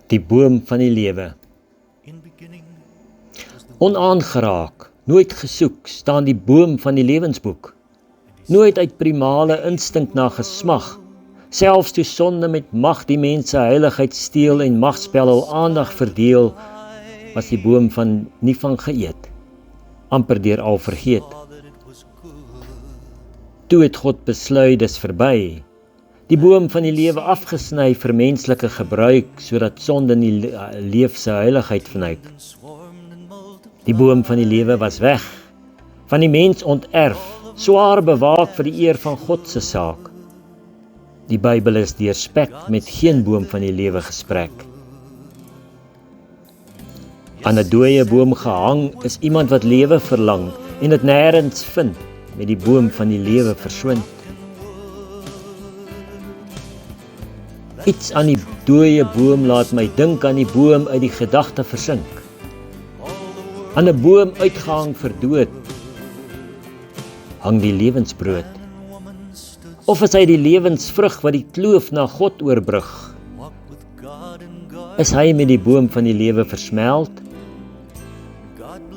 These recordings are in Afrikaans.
Die boom van die lewe. Onaangeraak, nooit gesoek, staan die boom van die lewensboek. Nooit uit primale instink na gesmag, selfs toe sonde met mag die mense heiligheid steel en magspel hul aandag verdeel, was die boom nie van geëet, amper deur al vergeet. Toe het God besluit, dis verby, die boom van die lewe afgesny vir menslike gebruik, sodat sonde nie leef sy heiligheid vernuik. Die boom van die lewe was weg, van die mens onterf, swaar bewaak vir die eer van God se saak. Die Bybel is deurspek met geen boom van die lewe gesprek. Aan 'n dooie boom gehang is iemand wat lewe verlang en dit nêrens vind, met die boom van die lewe verswind. Iets aan die dooie boom laat my dink aan die boom uit die gedagte versink. Aan 'n boom uitgehang vir dood, hang die lewensbrood. Of is hy die lewensvrug wat die kloof na God oorbrug? Is hy met die boom van die lewe versmelt?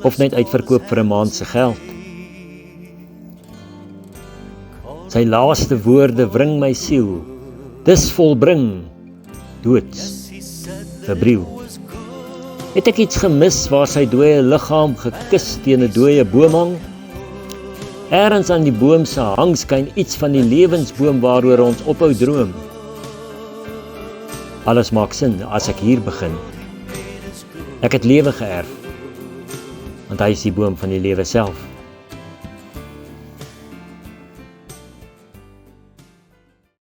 Of net uitverkoop vir 'n maand se geld? Sy laaste woorde wring my siel, dis volbring, doods, verbreeu. Het ek iets gemis waar sy dooie liggaam gekus teen 'n dooie boom hang? Ergens aan die boom se hang skyn iets van die lewensboom waaroor ons ophou droom. Alles maak sin as ek hier begin. Ek het lewe geërf, want hy is die boom van die lewe self.